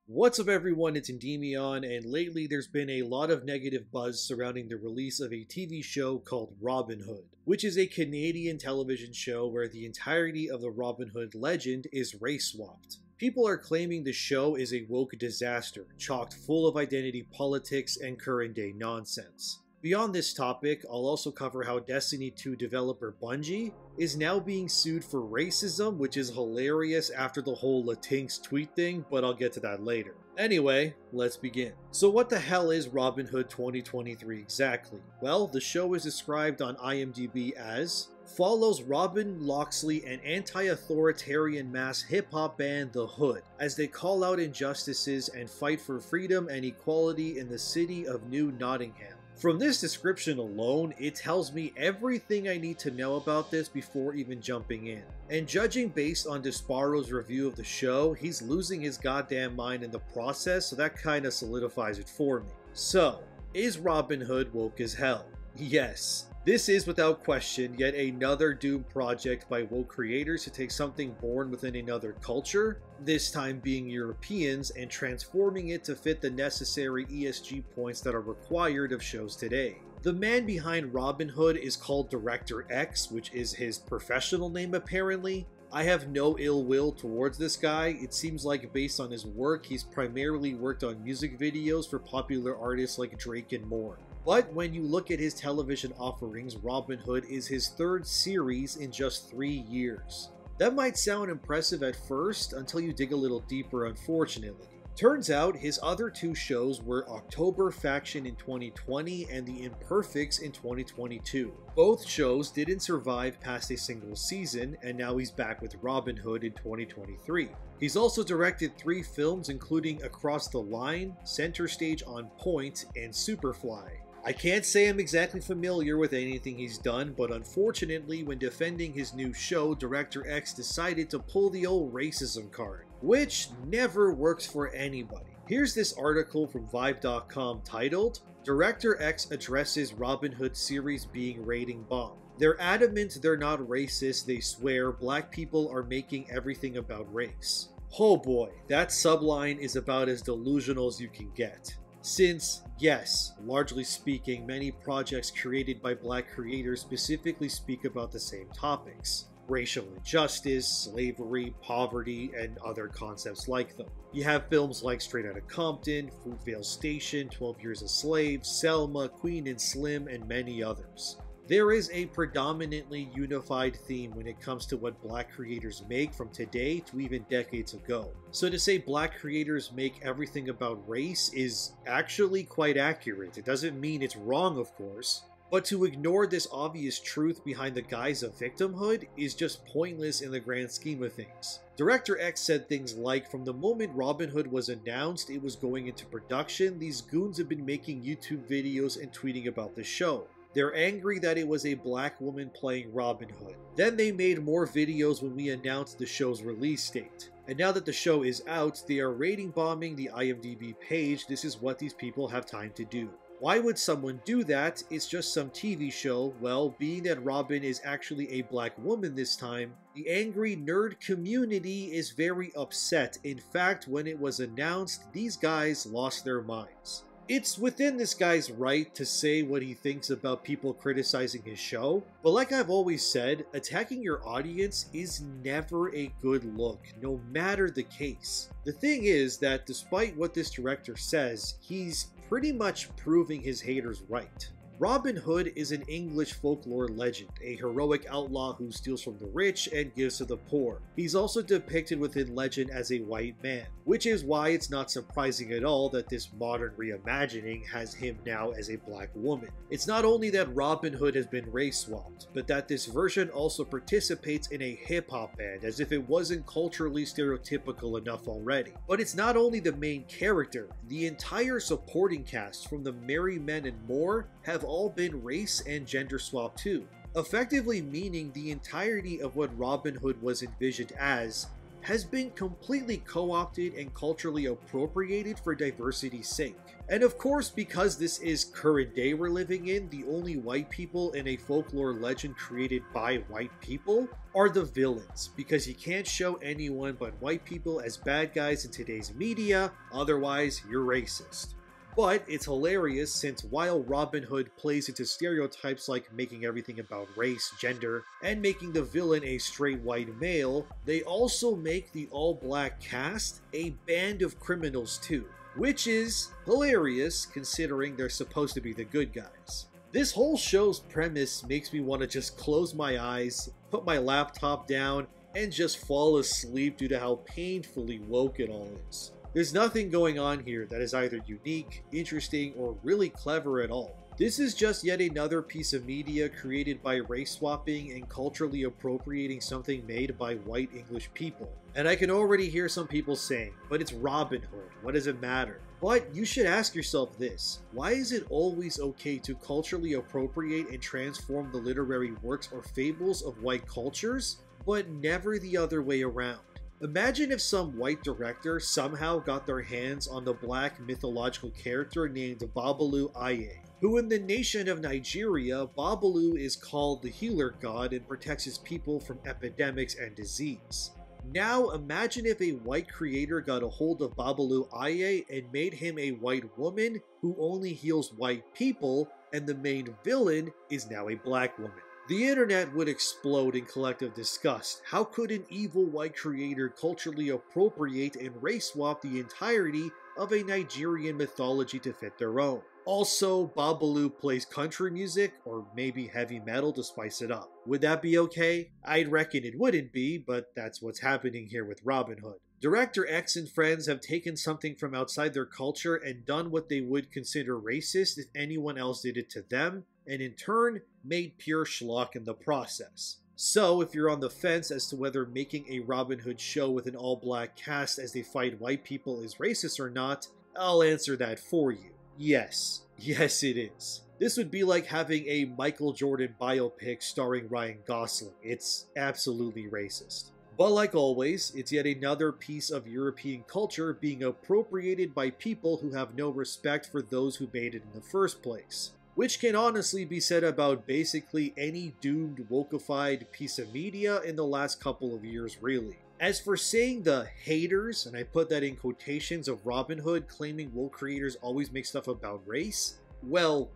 What's up everyone, it's ENDYMION, and lately there's been a lot of negative buzz surrounding the release of a TV show called Robyn Hood, which is a Canadian television show where the entirety of the Robyn Hood legend is race swapped. People are claiming the show is a woke disaster, chocked full of identity politics and current day nonsense. Beyond this topic, I'll also cover how Destiny 2 developer Bungie is now being sued for racism, which is hilarious after the whole Latinx tweet thing, but I'll get to that later. Anyway, let's begin. So what the hell is Robyn Hood 2023 exactly? Well, the show is described on IMDb as follows Robyn, Loxley, and anti-authoritarian mass hip-hop band The Hood as they call out injustices and fight for freedom and equality in the city of New Nottingham. From this description alone, it tells me everything I need to know about this before even jumping in. And judging based on Disparo's review of the show, he's losing his goddamn mind in the process, so that kinda solidifies it for me. So, is Robyn Hood woke as hell? Yes. This is without question yet another doomed project by woke creators to take something born within another culture, this time being Europeans, and transforming it to fit the necessary ESG points that are required of shows today. The man behind Robyn Hood is called Director X, which is his professional name apparently. I have no ill will towards this guy. It seems like based on his work, he's primarily worked on music videos for popular artists like Drake and more. But when you look at his television offerings, Robyn Hood is his third series in just 3 years. That might sound impressive at first, until you dig a little deeper, unfortunately. Turns out his other two shows were October Faction in 2020 and The Imperfects in 2022. Both shows didn't survive past a single season, and now he's back with Robyn Hood in 2023. He's also directed 3 films including Across the Line, Center Stage on Point, and Superfly. I can't say I'm exactly familiar with anything he's done, but unfortunately when defending his new show, Director X decided to pull the old racism card, which never works for anybody. Here's this article from Vibe.com titled, Director X addresses Robyn Hood series being rating bomb. They're adamant they're not racist, they swear black people are making everything about race. Oh boy, that subline is about as delusional as you can get. Since, yes, largely speaking, many projects created by black creators specifically speak about the same topics. Racial injustice, slavery, poverty, and other concepts like them. You have films like Straight Outta Compton, Fruitvale Station, 12 Years a Slave, Selma, Queen and Slim, and many others. There is a predominantly unified theme when it comes to what black creators make from today to even decades ago. So to say black creators make everything about race is actually quite accurate. It doesn't mean it's wrong, of course. But to ignore this obvious truth behind the guise of victimhood is just pointless in the grand scheme of things. Director X said things like, from the moment Robyn Hood was announced it was going into production, these goons have been making YouTube videos and tweeting about the show. They're angry that it was a black woman playing Robyn Hood. Then they made more videos when we announced the show's release date. And now that the show is out, they are rating bombing the IMDb page. This is what these people have time to do. Why would someone do that? It's just some TV show. Well, being that Robyn is actually a black woman this time, the angry nerd community is very upset. In fact, when it was announced, these guys lost their minds. It's within this guy's right to say what he thinks about people criticizing his show, but like I've always said, attacking your audience is never a good look, no matter the case. The thing is that despite what this director says, he's pretty much proving his haters right. Robyn Hood is an English folklore legend, a heroic outlaw who steals from the rich and gives to the poor. He's also depicted within legend as a white man, which is why it's not surprising at all that this modern reimagining has him now as a black woman. It's not only that Robyn Hood has been race swapped, but that this version also participates in a hip-hop band, as if it wasn't culturally stereotypical enough already. But it's not only the main character, the entire supporting cast from the Merry Men and more have all been race and gender swapped too, effectively meaning the entirety of what Robyn Hood was envisioned as has been completely co-opted and culturally appropriated for diversity's sake. And of course, because this is current day we're living in, the only white people in a folklore legend created by white people are the villains, because you can't show anyone but white people as bad guys in today's media, otherwise you're racist. But it's hilarious since while Robin Hood plays into stereotypes like making everything about race, gender, and making the villain a straight white male, they also make the all-black cast a band of criminals too, which is hilarious considering they're supposed to be the good guys. This whole show's premise makes me want to just close my eyes, put my laptop down, and just fall asleep due to how painfully woke it all is. There's nothing going on here that is either unique, interesting, or really clever at all. This is just yet another piece of media created by race swapping and culturally appropriating something made by white English people. And I can already hear some people saying, but it's Robin Hood, what does it matter? But you should ask yourself this, why is it always okay to culturally appropriate and transform the literary works or fables of white cultures, but never the other way around? Imagine if some white director somehow got their hands on the black mythological character named Babalu Aye, who in the nation of Nigeria, Babalu is called the healer god and protects his people from epidemics and disease. Now imagine if a white creator got a hold of Babalu Aye and made him a white woman who only heals white people, and the main villain is now a black woman. The internet would explode in collective disgust. How could an evil white creator culturally appropriate and race swap the entirety of a Nigerian mythology to fit their own? Also, Babalu plays country music, or maybe heavy metal to spice it up. Would that be okay? I'd reckon it wouldn't be, but that's what's happening here with Robin Hood. Director X and friends have taken something from outside their culture and done what they would consider racist if anyone else did it to them, and in turn, made pure schlock in the process. So, if you're on the fence as to whether making a Robin Hood show with an all-black cast as they fight white people is racist or not, I'll answer that for you. Yes. Yes, it is. This would be like having a Michael Jordan biopic starring Ryan Gosling. It's absolutely racist. But like always, it's yet another piece of European culture being appropriated by people who have no respect for those who made it in the first place. Which can honestly be said about basically any doomed wokeified piece of media in the last couple of years really. As for saying the haters, and I put that in quotations, of Robin Hood claiming woke creators always make stuff about race, well,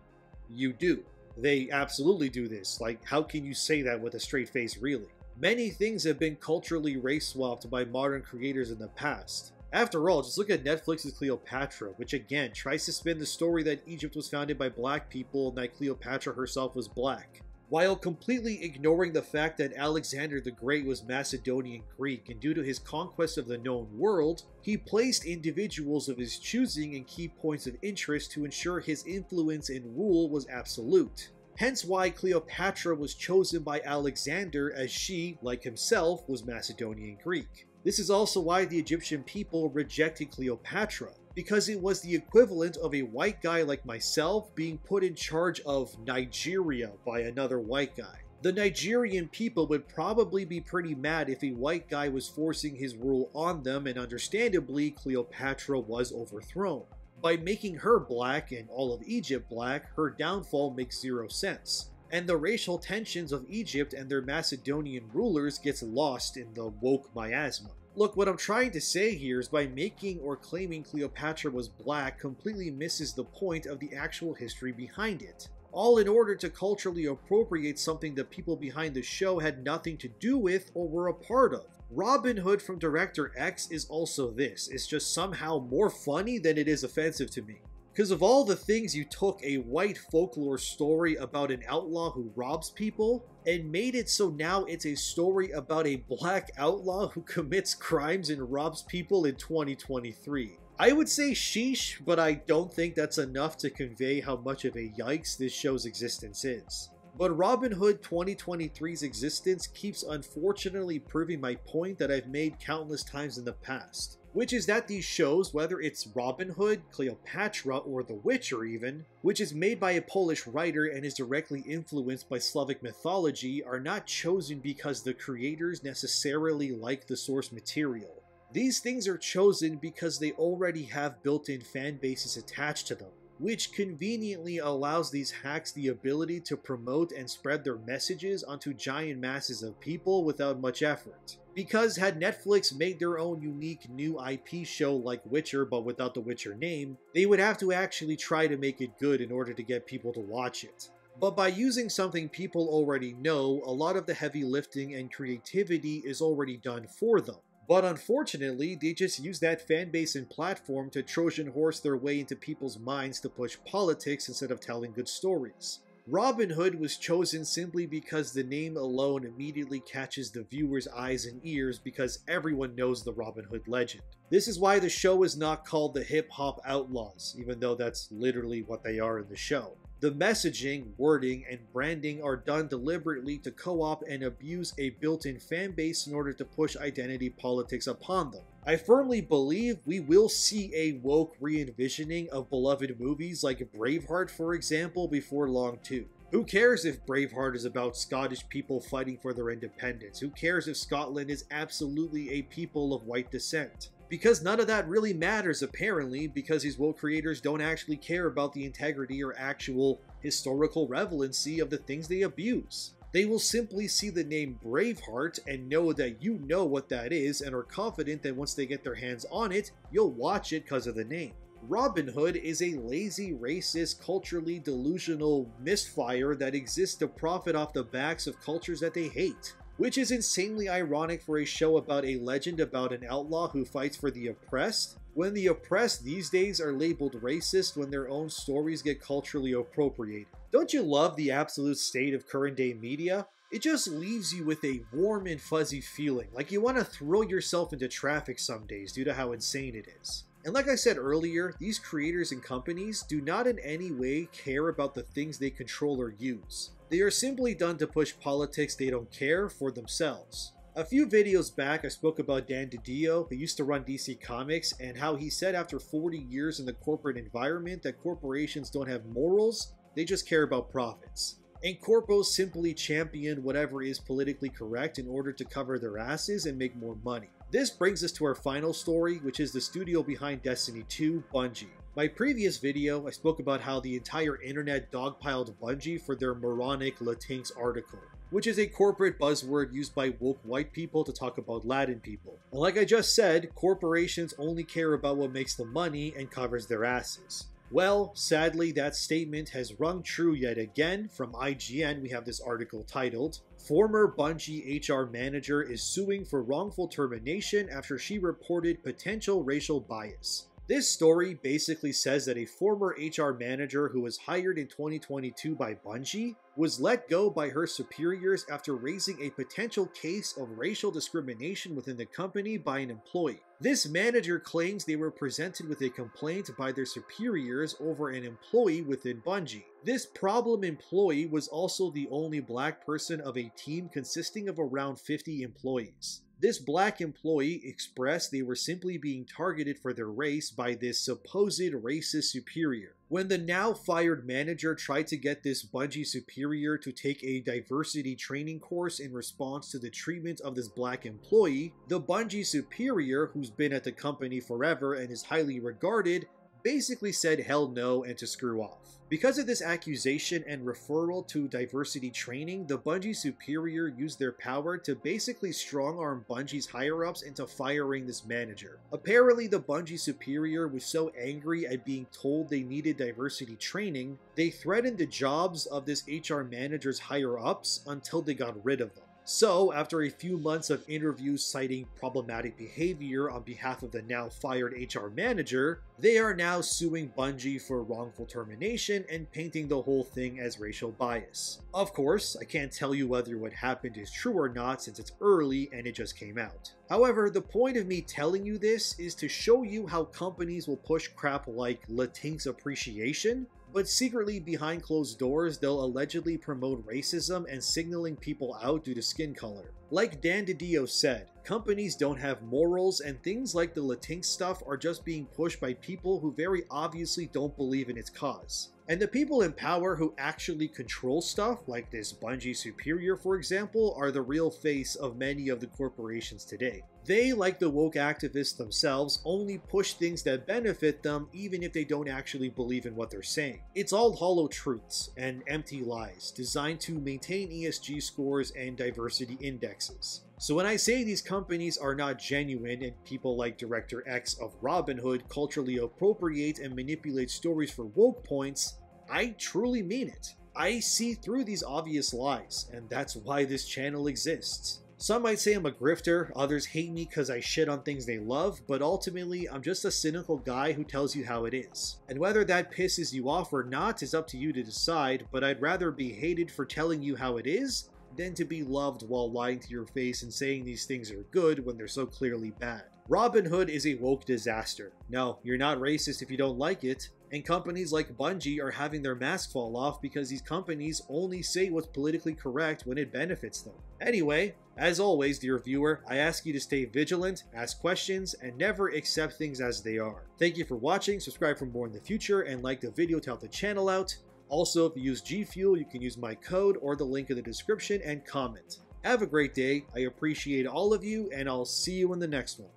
you do. They absolutely do this. Like, how can you say that with a straight face really? Many things have been culturally race swapped by modern creators in the past. After all, just look at Netflix's Cleopatra, which again tries to spin the story that Egypt was founded by black people and that Cleopatra herself was black, while completely ignoring the fact that Alexander the Great was Macedonian Greek, and due to his conquest of the known world, he placed individuals of his choosing in key points of interest to ensure his influence and rule was absolute. Hence why Cleopatra was chosen by Alexander, as she, like himself, was Macedonian Greek. This is also why the Egyptian people rejected Cleopatra, because it was the equivalent of a white guy like myself being put in charge of Nigeria by another white guy. The Nigerian people would probably be pretty mad if a white guy was forcing his rule on them, and understandably, Cleopatra was overthrown. By making her black and all of Egypt black, her downfall makes zero sense. And the racial tensions of Egypt and their Macedonian rulers gets lost in the woke miasma. Look, what I'm trying to say here is by making or claiming Cleopatra was black completely misses the point of the actual history behind it. All in order to culturally appropriate something the people behind the show had nothing to do with or were a part of. Robin Hood from Director X is also this. It's just somehow more funny than it is offensive to me. Because of all the things you took a white folklore story about an outlaw who robs people and made it so now it's a story about a black outlaw who commits crimes and robs people in 2023. I would say sheesh, but I don't think that's enough to convey how much of a yikes this show's existence is. But Robin Hood 2023's existence keeps unfortunately proving my point that I've made countless times in the past. which is that these shows, whether it's Robin Hood, Cleopatra, or The Witcher even, which is made by a Polish writer and is directly influenced by Slavic mythology, are not chosen because the creators necessarily like the source material. These things are chosen because they already have built-in fan bases attached to them, which conveniently allows these hacks the ability to promote and spread their messages onto giant masses of people without much effort. Because had Netflix made their own unique new IP show like Witcher but without the Witcher name, they would have to actually try to make it good in order to get people to watch it. But by using something people already know, a lot of the heavy lifting and creativity is already done for them. But unfortunately, they just use that fanbase and platform to Trojan horse their way into people's minds to push politics instead of telling good stories. Robin Hood was chosen simply because the name alone immediately catches the viewer's eyes and ears because everyone knows the Robin Hood legend. This is why the show is not called the Hip Hop Outlaws, even though that's literally what they are in the show. The messaging, wording, and branding are done deliberately to co-opt and abuse a built-in fan base in order to push identity politics upon them. I firmly believe we will see a woke re-envisioning of beloved movies like Braveheart, for example, before long too. Who cares if Braveheart is about Scottish people fighting for their independence? Who cares if Scotland is absolutely a people of white descent? Because none of that really matters apparently, because these woke creators don't actually care about the integrity or actual historical relevancy of the things they abuse. They will simply see the name Braveheart and know that you know what that is and are confident that once they get their hands on it, you'll watch it because of the name. Robin Hood is a lazy, racist, culturally delusional misfire that exists to profit off the backs of cultures that they hate. Which is insanely ironic for a show about a legend about an outlaw who fights for the oppressed, when the oppressed these days are labeled racist when their own stories get culturally appropriated. Don't you love the absolute state of current day media? It just leaves you with a warm and fuzzy feeling, like you want to throw yourself into traffic some days due to how insane it is. And like I said earlier, these creators and companies do not in any way care about the things they control or use. They are simply done to push politics they don't care for themselves. A few videos back I spoke about Dan DiDio, who used to run DC Comics, and how he said after 40 years in the corporate environment that corporations don't have morals, they just care about profits. And corpos simply champion whatever is politically correct in order to cover their asses and make more money. This brings us to our final story, which is the studio behind Destiny 2, Bungie. My previous video, I spoke about how the entire internet dogpiled Bungie for their moronic Latinx article, which is a corporate buzzword used by woke white people to talk about Latin people. And like I just said, corporations only care about what makes them money and covers their asses. Well, sadly, that statement has rung true yet again. From IGN, we have this article titled, "Former Bungie HR Manager is Suing for Wrongful Termination After She Reported Potential Racial Bias." This story basically says that a former HR manager who was hired in 2022 by Bungie was let go by her superiors after raising a potential case of racial discrimination within the company by an employee. This manager claims they were presented with a complaint by their superiors over an employee within Bungie. This problem employee was also the only black person of a team consisting of around 50 employees. This black employee expressed they were simply being targeted for their race by this supposed racist superior. When the now fired manager tried to get this Bungie superior to take a diversity training course in response to the treatment of this black employee, the Bungie superior, who's been at the company forever and is highly regarded, basically said hell no and to screw off. Because of this accusation and referral to diversity training, the Bungie superior used their power to basically strong-arm Bungie's higher-ups into firing this manager. Apparently, the Bungie superior was so angry at being told they needed diversity training, they threatened the jobs of this HR manager's higher-ups until they got rid of them. So, after a few months of interviews citing problematic behavior on behalf of the now fired HR manager, they are now suing Bungie for wrongful termination and painting the whole thing as racial bias. Of course, I can't tell you whether what happened is true or not since it's early and it just came out. However, the point of me telling you this is to show you how companies will push crap like Latinx appreciation, but secretly behind closed doors they'll allegedly promote racism and signaling people out due to skin color. Like Dan DiDio said, Companies don't have morals, and things like the Latinx stuff are just being pushed by people who very obviously don't believe in its cause. And the people in power who actually control stuff, like this Bungie superior for example, are the real face of many of the corporations today. They, like the woke activists themselves, only push things that benefit them even if they don't actually believe in what they're saying. It's all hollow truths and empty lies designed to maintain ESG scores and diversity indexes. So when I say these companies are not genuine and people like Director X of Robinhood culturally appropriate and manipulate stories for woke points, I truly mean it. I see through these obvious lies, and that's why this channel exists. Some might say I'm a grifter, others hate me because I shit on things they love, but ultimately I'm just a cynical guy who tells you how it is. And whether that pisses you off or not is up to you to decide, but I'd rather be hated for telling you how it is than to be loved while lying to your face and saying these things are good when they're so clearly bad. Robinhood is a woke disaster. No, you're not racist if you don't like it. And companies like Bungie are having their mask fall off because these companies only say what's politically correct when it benefits them. Anyway, as always, dear viewer, I ask you to stay vigilant, ask questions, and never accept things as they are. Thank you for watching, subscribe for more in the future, and like the video to help the channel out. Also, if you use G Fuel, you can use my code or the link in the description and comment. Have a great day, I appreciate all of you, and I'll see you in the next one.